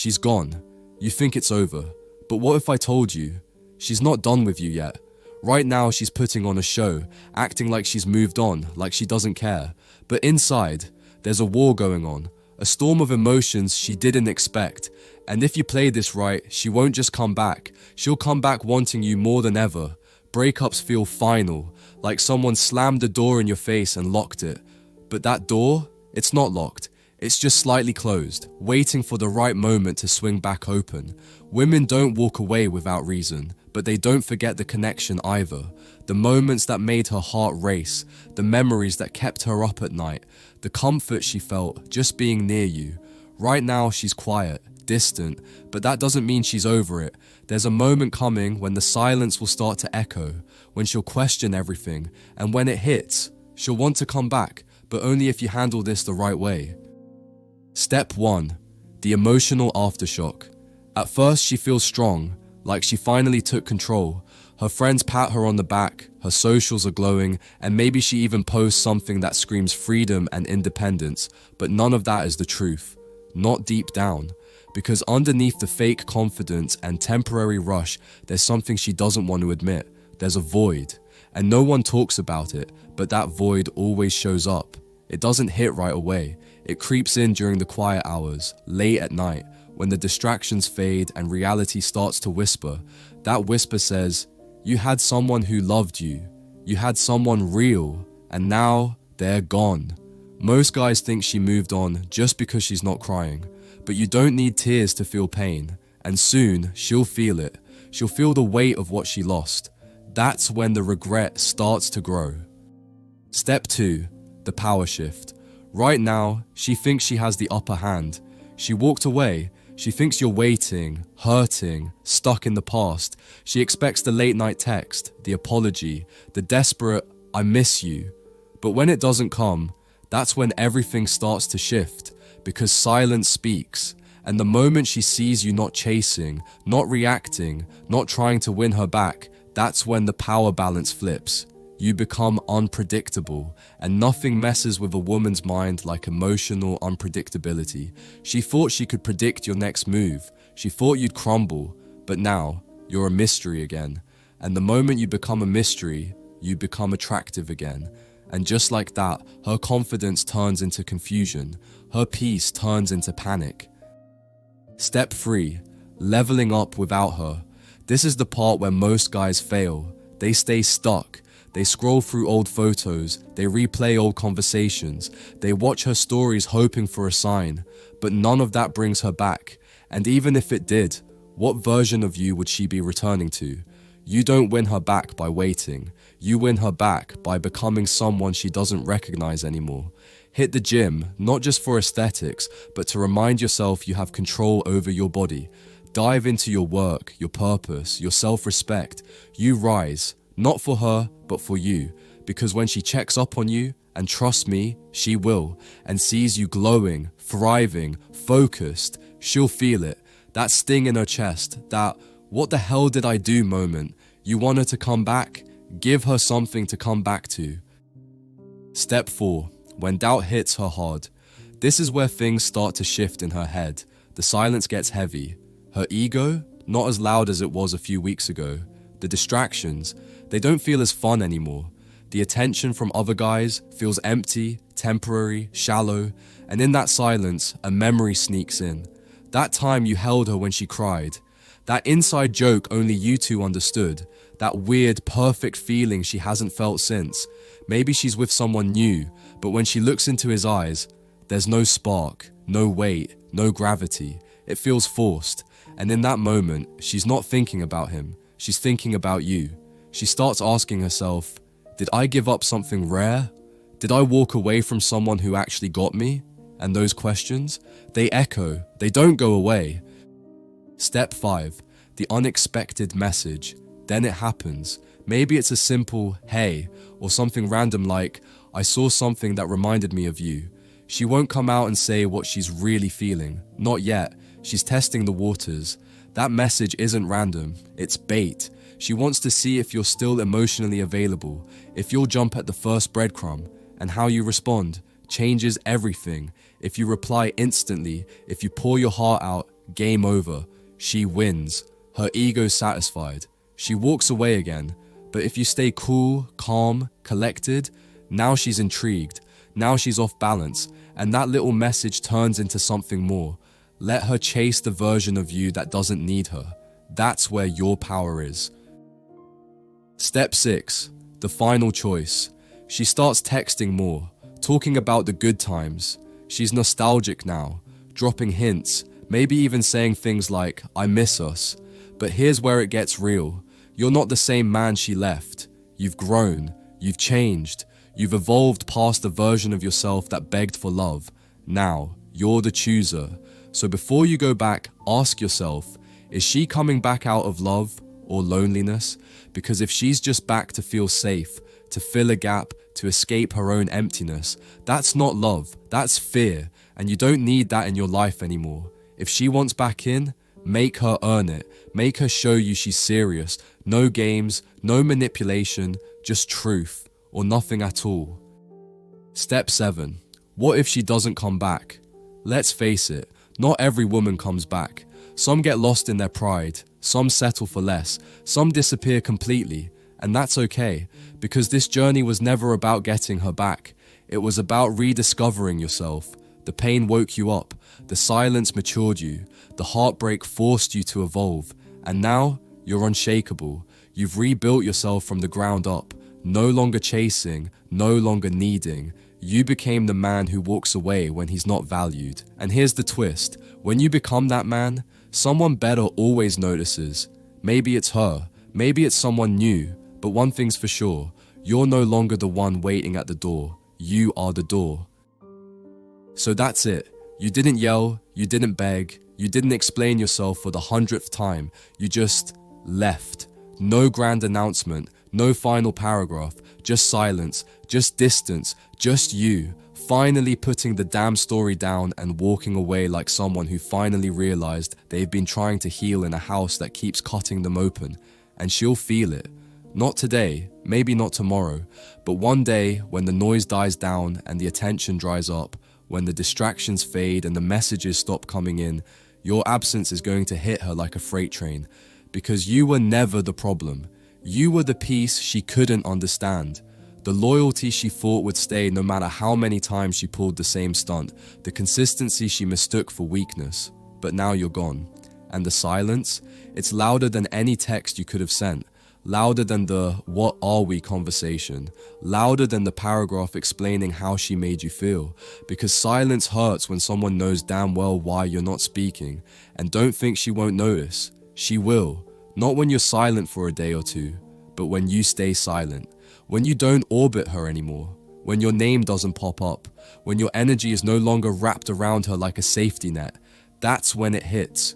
She's gone. You think it's over. But what if I told you? She's not done with you yet. Right now she's putting on a show, acting like she's moved on, like she doesn't care. But inside, there's a war going on, a storm of emotions she didn't expect. And if you play this right, she won't just come back. She'll come back wanting you more than ever. Breakups feel final, like someone slammed the door in your face and locked it. But that door, it's not locked. It's just slightly closed, waiting for the right moment to swing back open. Women don't walk away without reason, but they don't forget the connection either. The moments that made her heart race, the memories that kept her up at night, the comfort she felt just being near you. Right now she's quiet, distant, but that doesn't mean she's over it. There's a moment coming when the silence will start to echo, when she'll question everything, and when it hits, she'll want to come back, but only if you handle this the right way. Step 1. The emotional aftershock. At first she feels strong, like she finally took control. Her friends pat her on the back, her socials are glowing, and maybe she even posts something that screams freedom and independence, but none of that is the truth. Not deep down. Because underneath the fake confidence and temporary rush, there's something she doesn't want to admit. There's a void. And no one talks about it, but that void always shows up. It doesn't hit right away. It creeps in during the quiet hours, late at night, when the distractions fade and reality starts to whisper. That whisper says, you had someone who loved you. You had someone real, and now they're gone. Most guys think she moved on just because she's not crying. But you don't need tears to feel pain, and soon she'll feel it. She'll feel the weight of what she lost. That's when the regret starts to grow. Step 2. The power shift. Right now, she thinks she has the upper hand. She walked away. She thinks you're waiting, hurting, stuck in the past. She expects the late night text, the apology, the desperate, I miss you. But when it doesn't come, that's when everything starts to shift. Because silence speaks, and the moment she sees you not chasing, not reacting, not trying to win her back, that's when the power balance flips. You become unpredictable, and nothing messes with a woman's mind like emotional unpredictability. She thought she could predict your next move. She thought you'd crumble, but now you're a mystery again. And the moment you become a mystery, you become attractive again. And just like that, her confidence turns into confusion. Her peace turns into panic. Step 3. Leveling up without her. This is the part where most guys fail. They stay stuck. They scroll through old photos. They replay old conversations. They watch her stories hoping for a sign. But none of that brings her back. And even if it did, what version of you would she be returning to? You don't win her back by waiting. You win her back by becoming someone she doesn't recognize anymore. Hit the gym, not just for aesthetics, but to remind yourself you have control over your body. Dive into your work, your purpose, your self-respect. You rise, not for her, but for you. Because when she checks up on you, and trust me, she will, and sees you glowing, thriving, focused, she'll feel it. That sting in her chest, that what the hell did I do moment. You want her to come back? Give her something to come back to. Step 4. When doubt hits her hard. This is where things start to shift in her head. The silence gets heavy. Her ego, not as loud as it was a few weeks ago. The distractions, they don't feel as fun anymore. The attention from other guys feels empty, temporary, shallow, and in that silence, a memory sneaks in. That time you held her when she cried. That inside joke only you two understood. That weird, perfect feeling she hasn't felt since. Maybe she's with someone new, but when she looks into his eyes, there's no spark, no weight, no gravity. It feels forced. And in that moment, she's not thinking about him. She's thinking about you. She starts asking herself, did I give up something rare? Did I walk away from someone who actually got me? And those questions, they echo, they don't go away. Step 5. The unexpected message. Then it happens. Maybe it's a simple, hey, or something random like, I saw something that reminded me of you. She won't come out and say what she's really feeling. Not yet. She's testing the waters. That message isn't random. It's bait. She wants to see if you're still emotionally available, if you'll jump at the first breadcrumb, and how you respond changes everything. If you reply instantly, if you pour your heart out, game over. She wins. Her ego's satisfied. She walks away again. But if you stay cool, calm, collected, now she's intrigued. Now she's off balance. And that little message turns into something more. Let her chase the version of you that doesn't need her. That's where your power is. Step 6. The final choice. She starts texting more, talking about the good times. She's nostalgic now, dropping hints, maybe even saying things like, I miss us. But here's where it gets real. You're not the same man she left. You've grown, you've changed, you've evolved past the version of yourself that begged for love. Now, you're the chooser. So before you go back, ask yourself, is she coming back out of love or loneliness? Because if she's just back to feel safe, to fill a gap, to escape her own emptiness, that's not love, that's fear, and you don't need that in your life anymore. If she wants back in, make her earn it. Make her show you she's serious. No games, no manipulation, just truth, or nothing at all. Step 7. What if she doesn't come back? Let's face it, not every woman comes back. Some get lost in their pride, some settle for less, some disappear completely, and that's okay, because this journey was never about getting her back. It was about rediscovering yourself. The pain woke you up, the silence matured you, the heartbreak forced you to evolve, and now you're unshakable. You've rebuilt yourself from the ground up, no longer chasing, no longer needing. You became the man who walks away when he's not valued. And here's the twist, when you become that man, someone better always notices. Maybe it's her, maybe it's someone new, but one thing's for sure, you're no longer the one waiting at the door. You are the door. So that's it. You didn't yell, you didn't beg, you didn't explain yourself for the 100th time. You just left. No grand announcement, no final paragraph, just silence, just distance, just you, finally putting the damn story down and walking away like someone who finally realized they've been trying to heal in a house that keeps cutting them open. And she'll feel it. Not today, maybe not tomorrow, but one day when the noise dies down and the attention dries up, when the distractions fade and the messages stop coming in, your absence is going to hit her like a freight train. Because you were never the problem. You were the piece she couldn't understand. The loyalty she thought would stay no matter how many times she pulled the same stunt. The consistency she mistook for weakness. But now you're gone. And the silence? It's louder than any text you could have sent. Louder than the "what are we" conversation. Louder than the paragraph explaining how she made you feel. Because silence hurts when someone knows damn well why you're not speaking. And don't think she won't notice. She will. Not when you're silent for a day or two, but when you stay silent. When you don't orbit her anymore. When your name doesn't pop up. When your energy is no longer wrapped around her like a safety net. That's when it hits.